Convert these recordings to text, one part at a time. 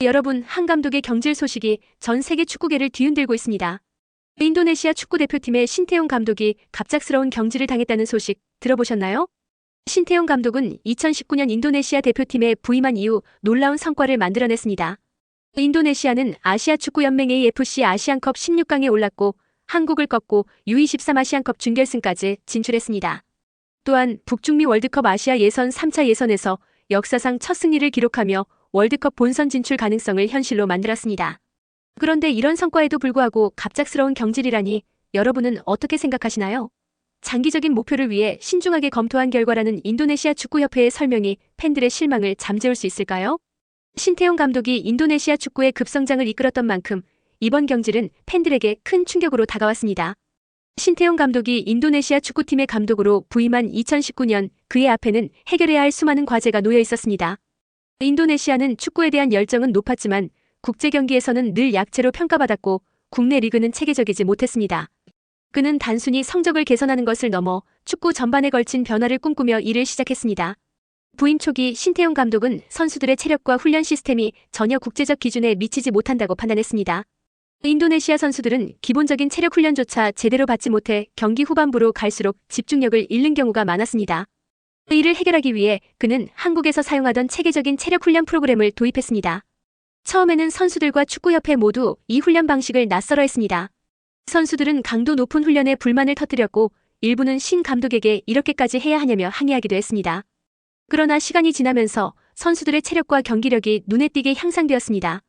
여러분, 한 감독의 경질 소식이 전 세계 축구계를 뒤흔들고 있습니다. 인도네시아 축구대표팀의 신태용 감독이 갑작스러운 경질을 당했다는 소식 들어보셨나요? 신태용 감독은 2019년 인도네시아 대표팀에 부임한 이후 놀라운 성과를 만들어냈습니다. 인도네시아는 아시아축구연맹 AFC 아시안컵 16강에 올랐고 한국을 꺾고 U23 아시안컵 준결승까지 진출했습니다. 또한 북중미 월드컵 아시아 예선 3차 예선에서 역사상 첫 승리를 기록하며 월드컵 본선 진출 가능성을 현실로 만들었습니다. 그런데 이런 성과에도 불구하고 갑작스러운 경질이라니 여러분은 어떻게 생각하시나요? 장기적인 목표를 위해 신중하게 검토한 결과라는 인도네시아 축구협회의 설명이 팬들의 실망을 잠재울 수 있을까요? 신태용 감독이 인도네시아 축구의 급성장을 이끌었던 만큼 이번 경질은 팬들에게 큰 충격으로 다가왔습니다. 신태용 감독이 인도네시아 축구팀의 감독으로 부임한 2019년 그의 앞에는 해결해야 할 수많은 과제가 놓여 있었습니다. 인도네시아는 축구에 대한 열정은 높았지만 국제 경기에서는 늘 약체로 평가받았고 국내 리그는 체계적이지 못했습니다. 그는 단순히 성적을 개선하는 것을 넘어 축구 전반에 걸친 변화를 꿈꾸며 일을 시작했습니다. 부임 초기 신태용 감독은 선수들의 체력과 훈련 시스템이 전혀 국제적 기준에 미치지 못한다고 판단했습니다. 인도네시아 선수들은 기본적인 체력 훈련조차 제대로 받지 못해 경기 후반부로 갈수록 집중력을 잃는 경우가 많았습니다. 이를 해결하기 위해 그는 한국에서 사용하던 체계적인 체력 훈련 프로그램을 도입했습니다. 처음에는 선수들과 축구협회 모두 이 훈련 방식을 낯설어했습니다. 선수들은 강도 높은 훈련에 불만을 터뜨렸고 일부는 신 감독에게 이렇게까지 해야 하냐며 항의하기도 했습니다. 그러나 시간이 지나면서 선수들의 체력과 경기력이 눈에 띄게 향상되었습니다.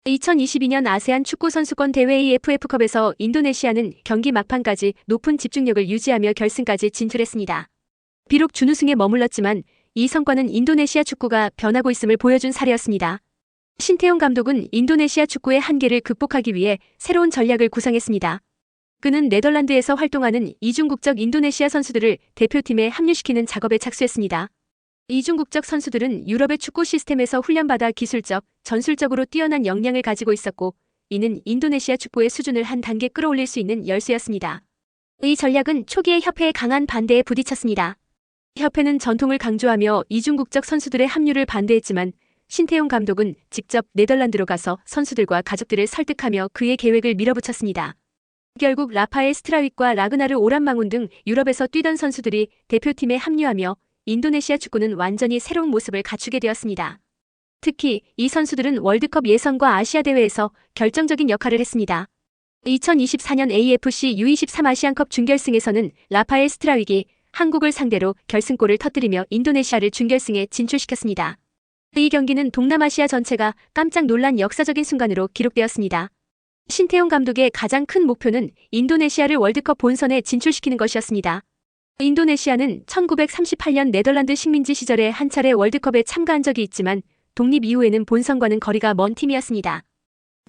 2022년 아세안 축구 선수권 대회 AFF컵에서 인도네시아는 경기 막판까지 높은 집중력을 유지하며 결승까지 진출했습니다. 비록 준우승에 머물렀지만 이 성과는 인도네시아 축구가 변하고 있음을 보여준 사례였습니다. 신태용 감독은 인도네시아 축구의 한계를 극복하기 위해 새로운 전략을 구상했습니다. 그는 네덜란드에서 활동하는 이중국적 인도네시아 선수들을 대표팀에 합류시키는 작업에 착수했습니다. 이중국적 선수들은 유럽의 축구 시스템에서 훈련받아 기술적, 전술적으로 뛰어난 역량을 가지고 있었고 이는 인도네시아 축구의 수준을 한 단계 끌어올릴 수 있는 열쇠였습니다. 이 전략은 초기에 협회의 강한 반대에 부딪혔습니다. 협회는 전통을 강조하며 이중국적 선수들의 합류를 반대했지만 신태용 감독은 직접 네덜란드로 가서 선수들과 가족들을 설득하며 그의 계획을 밀어붙였습니다. 결국 라파엘 스트라윅과 라그나르 오란망운 등 유럽에서 뛰던 선수들이 대표팀에 합류하며 인도네시아 축구는 완전히 새로운 모습을 갖추게 되었습니다. 특히 이 선수들은 월드컵 예선과 아시아 대회에서 결정적인 역할을 했습니다. 2024년 AFC U23 아시안컵 준결승에서는 라파엘 스트라윅이 한국을 상대로 결승골을 터뜨리며 인도네시아를 준결승에 진출시켰습니다. 이 경기는 동남아시아 전체가 깜짝 놀란 역사적인 순간으로 기록되었습니다. 신태용 감독의 가장 큰 목표는 인도네시아를 월드컵 본선에 진출시키는 것이었습니다. 인도네시아는 1938년 네덜란드 식민지 시절에 한 차례 월드컵에 참가한 적이 있지만 독립 이후에는 본선과는 거리가 먼 팀이었습니다.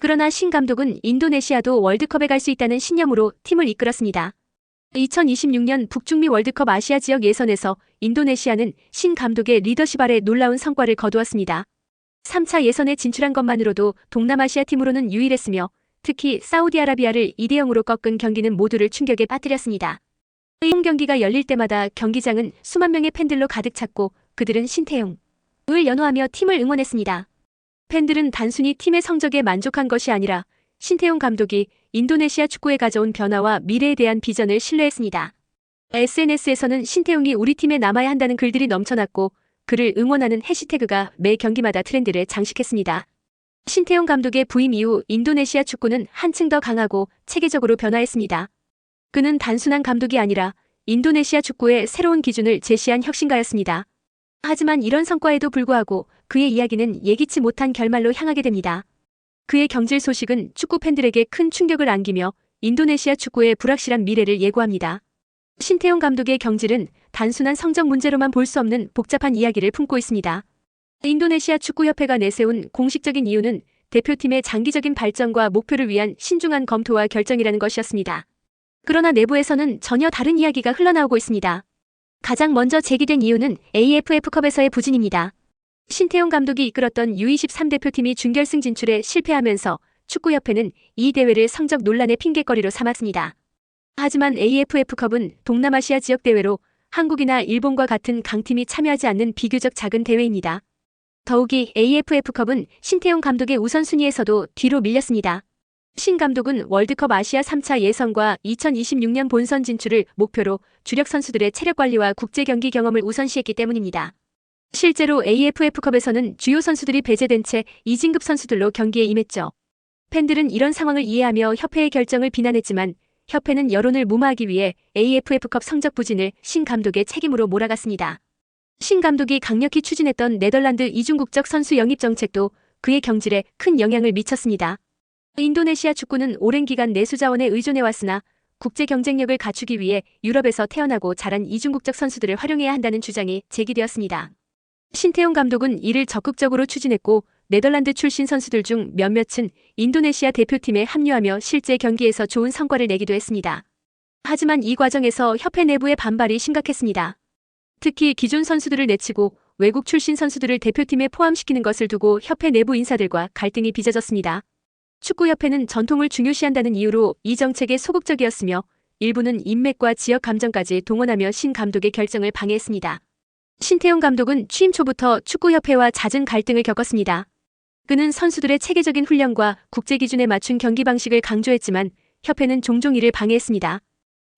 그러나 신 감독은 인도네시아도 월드컵에 갈 수 있다는 신념으로 팀을 이끌었습니다. 2026년 북중미 월드컵 아시아 지역 예선에서 인도네시아는 신 감독의 리더십 아래 놀라운 성과를 거두었습니다. 3차 예선에 진출한 것만으로도 동남아시아 팀으로는 유일했으며 특히 사우디아라비아를 2대0으로 꺾은 경기는 모두를 충격에 빠뜨렸습니다. 이 경기가 열릴 때마다 경기장은 수만 명의 팬들로 가득 찼고 그들은 신태용을 연호하며 팀을 응원했습니다. 팬들은 단순히 팀의 성적에 만족한 것이 아니라 신태용 감독이 인도네시아 축구에 가져온 변화와 미래에 대한 비전을 신뢰했습니다. SNS에서는 신태용이 우리 팀에 남아야 한다는 글들이 넘쳐났고 그를 응원하는 해시태그가 매 경기마다 트렌드를 장식했습니다. 신태용 감독의 부임 이후 인도네시아 축구는 한층 더 강하고 체계적으로 변화했습니다. 그는 단순한 감독이 아니라 인도네시아 축구의 새로운 기준을 제시한 혁신가였습니다. 하지만 이런 성과에도 불구하고 그의 이야기는 예기치 못한 결말로 향하게 됩니다. 그의 경질 소식은 축구 팬들에게 큰 충격을 안기며 인도네시아 축구의 불확실한 미래를 예고합니다. 신태용 감독의 경질은 단순한 성적 문제로만 볼 수 없는 복잡한 이야기를 품고 있습니다. 인도네시아 축구협회가 내세운 공식적인 이유는 대표팀의 장기적인 발전과 목표를 위한 신중한 검토와 결정이라는 것이었습니다. 그러나 내부에서는 전혀 다른 이야기가 흘러나오고 있습니다. 가장 먼저 제기된 이유는 AFF컵에서의 부진입니다. 신태용 감독이 이끌었던 U23 대표팀이 준결승 진출에 실패하면서 축구협회는 이 대회를 성적 논란의 핑계거리로 삼았습니다. 하지만 AFF컵은 동남아시아 지역 대회로 한국이나 일본과 같은 강팀이 참여하지 않는 비교적 작은 대회입니다. 더욱이 AFF컵은 신태용 감독의 우선순위에서도 뒤로 밀렸습니다. 신 감독은 월드컵 아시아 3차 예선과 2026년 본선 진출을 목표로 주력 선수들의 체력 관리와 국제 경기 경험을 우선시했기 때문입니다. 실제로 AFF컵에서는 주요 선수들이 배제된 채 2진급 선수들로 경기에 임했죠. 팬들은 이런 상황을 이해하며 협회의 결정을 비난했지만 협회는 여론을 무마하기 위해 AFF컵 성적 부진을 신 감독의 책임으로 몰아갔습니다. 신 감독이 강력히 추진했던 네덜란드 이중국적 선수 영입 정책도 그의 경질에 큰 영향을 미쳤습니다. 인도네시아 축구는 오랜 기간 내수 자원에 의존해왔으나 국제 경쟁력을 갖추기 위해 유럽에서 태어나고 자란 이중국적 선수들을 활용해야 한다는 주장이 제기되었습니다. 신태용 감독은 이를 적극적으로 추진했고 네덜란드 출신 선수들 중 몇몇은 인도네시아 대표팀에 합류하며 실제 경기에서 좋은 성과를 내기도 했습니다. 하지만 이 과정에서 협회 내부의 반발이 심각했습니다. 특히 기존 선수들을 내치고 외국 출신 선수들을 대표팀에 포함시키는 것을 두고 협회 내부 인사들과 갈등이 빚어졌습니다. 축구협회는 전통을 중요시한다는 이유로 이 정책에 소극적이었으며 일부는 인맥과 지역 감정까지 동원하며 신 감독의 결정을 방해했습니다. 신태용 감독은 취임 초부터 축구협회와 잦은 갈등을 겪었습니다. 그는 선수들의 체계적인 훈련과 국제 기준에 맞춘 경기 방식을 강조했지만 협회는 종종 이를 방해했습니다.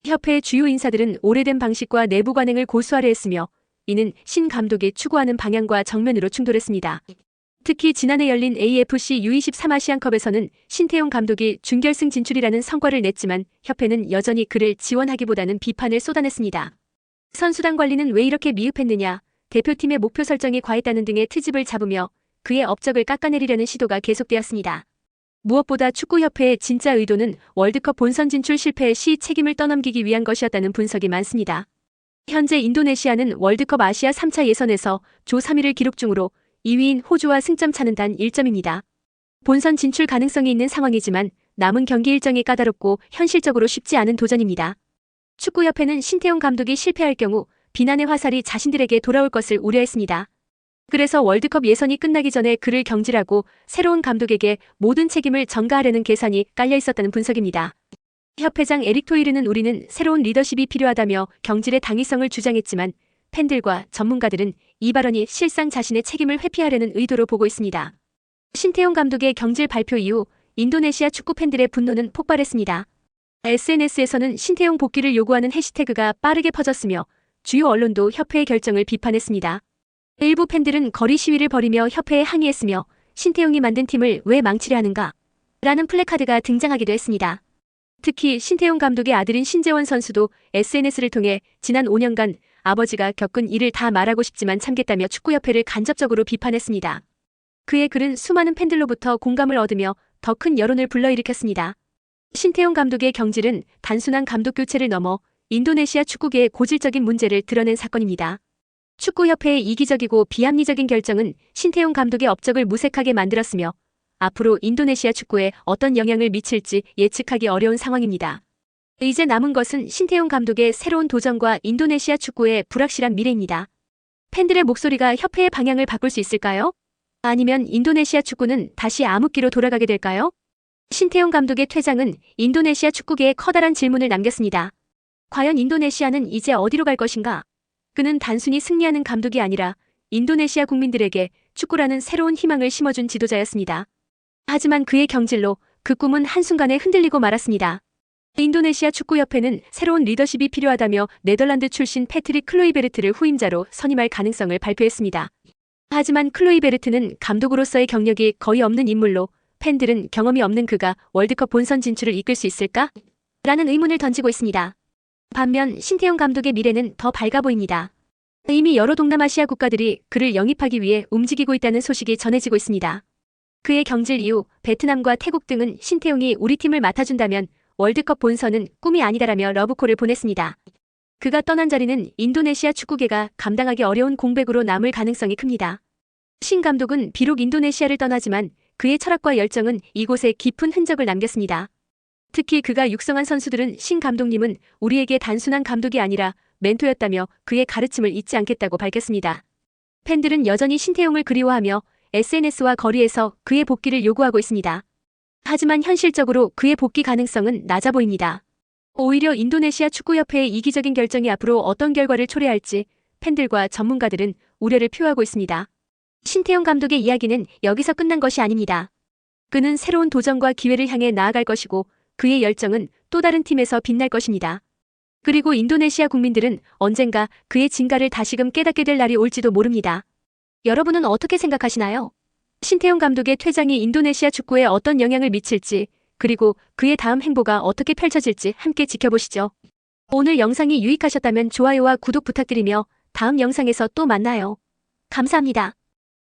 협회의 주요 인사들은 오래된 방식과 내부 관행을 고수하려 했으며 이는 신 감독이 추구하는 방향과 정면으로 충돌했습니다. 특히 지난해 열린 AFC U23 아시안컵에서는 신태용 감독이 준결승 진출이라는 성과를 냈지만 협회는 여전히 그를 지원하기보다는 비판을 쏟아냈습니다. 선수단 관리는 왜 이렇게 미흡했느냐, 대표팀의 목표 설정이 과했다는 등의 트집을 잡으며 그의 업적을 깎아내리려는 시도가 계속되었습니다. 무엇보다 축구협회의 진짜 의도는 월드컵 본선 진출 실패 시 책임을 떠넘기기 위한 것이었다는 분석이 많습니다. 현재 인도네시아는 월드컵 아시아 3차 예선에서 조 3위를 기록 중으로 2위인 호주와 승점 차는 단 1점입니다. 본선 진출 가능성이 있는 상황이지만 남은 경기 일정이 까다롭고 현실적으로 쉽지 않은 도전입니다. 축구협회는 신태용 감독이 실패할 경우 비난의 화살이 자신들에게 돌아올 것을 우려했습니다. 그래서 월드컵 예선이 끝나기 전에 그를 경질하고 새로운 감독에게 모든 책임을 전가하려는 계산이 깔려 있었다는 분석입니다. 협회장 에릭 토이르는 우리는 새로운 리더십이 필요하다며 경질의 당위성을 주장했지만 팬들과 전문가들은 이 발언이 실상 자신의 책임을 회피하려는 의도로 보고 있습니다. 신태용 감독의 경질 발표 이후 인도네시아 축구 팬들의 분노는 폭발했습니다. SNS에서는 신태용 복귀를 요구하는 해시태그가 빠르게 퍼졌으며 주요 언론도 협회의 결정을 비판했습니다. 일부 팬들은 거리 시위를 벌이며 협회에 항의했으며 신태용이 만든 팀을 왜 망치려 하는가? 라는 플래카드가 등장하기도 했습니다. 특히 신태용 감독의 아들인 신재원 선수도 SNS를 통해 지난 5년간 아버지가 겪은 일을 다 말하고 싶지만 참겠다며 축구협회를 간접적으로 비판했습니다. 그의 글은 수많은 팬들로부터 공감을 얻으며 더 큰 여론을 불러일으켰습니다. 신태용 감독의 경질은 단순한 감독 교체를 넘어 인도네시아 축구계의 고질적인 문제를 드러낸 사건입니다. 축구협회의 이기적이고 비합리적인 결정은 신태용 감독의 업적을 무색하게 만들었으며 앞으로 인도네시아 축구에 어떤 영향을 미칠지 예측하기 어려운 상황입니다. 이제 남은 것은 신태용 감독의 새로운 도전과 인도네시아 축구의 불확실한 미래입니다. 팬들의 목소리가 협회의 방향을 바꿀 수 있을까요? 아니면 인도네시아 축구는 다시 암흑기로 돌아가게 될까요? 신태용 감독의 퇴장은 인도네시아 축구계에 커다란 질문을 남겼습니다. 과연 인도네시아는 이제 어디로 갈 것인가? 그는 단순히 승리하는 감독이 아니라 인도네시아 국민들에게 축구라는 새로운 희망을 심어준 지도자였습니다. 하지만 그의 경질로 그 꿈은 한순간에 흔들리고 말았습니다. 인도네시아 축구협회는 새로운 리더십이 필요하다며 네덜란드 출신 패트릭 클로이베르트를 후임자로 선임할 가능성을 발표했습니다. 하지만 클로이베르트는 감독으로서의 경력이 거의 없는 인물로 팬들은 경험이 없는 그가 월드컵 본선 진출을 이끌 수 있을까? 라는 의문을 던지고 있습니다. 반면 신태용 감독의 미래는 더 밝아 보입니다. 이미 여러 동남아시아 국가들이 그를 영입하기 위해 움직이고 있다는 소식이 전해지고 있습니다. 그의 경질 이후 베트남과 태국 등은 신태용이 우리 팀을 맡아준다면 월드컵 본선은 꿈이 아니다라며 러브콜을 보냈습니다. 그가 떠난 자리는 인도네시아 축구계가 감당하기 어려운 공백으로 남을 가능성이 큽니다. 신 감독은 비록 인도네시아를 떠나지만 그의 철학과 열정은 이곳에 깊은 흔적을 남겼습니다. 특히 그가 육성한 선수들은 신 감독님은 우리에게 단순한 감독이 아니라 멘토였다며 그의 가르침을 잊지 않겠다고 밝혔습니다. 팬들은 여전히 신태용을 그리워하며 SNS와 거리에서 그의 복귀를 요구하고 있습니다. 하지만 현실적으로 그의 복귀 가능성은 낮아 보입니다. 오히려 인도네시아 축구협회의 이기적인 결정이 앞으로 어떤 결과를 초래할지 팬들과 전문가들은 우려를 표하고 있습니다. 신태용 감독의 이야기는 여기서 끝난 것이 아닙니다. 그는 새로운 도전과 기회를 향해 나아갈 것이고 그의 열정은 또 다른 팀에서 빛날 것입니다. 그리고 인도네시아 국민들은 언젠가 그의 진가를 다시금 깨닫게 될 날이 올지도 모릅니다. 여러분은 어떻게 생각하시나요? 신태용 감독의 퇴장이 인도네시아 축구에 어떤 영향을 미칠지, 그리고 그의 다음 행보가 어떻게 펼쳐질지 함께 지켜보시죠. 오늘 영상이 유익하셨다면 좋아요와 구독 부탁드리며 다음 영상에서 또 만나요. 감사합니다.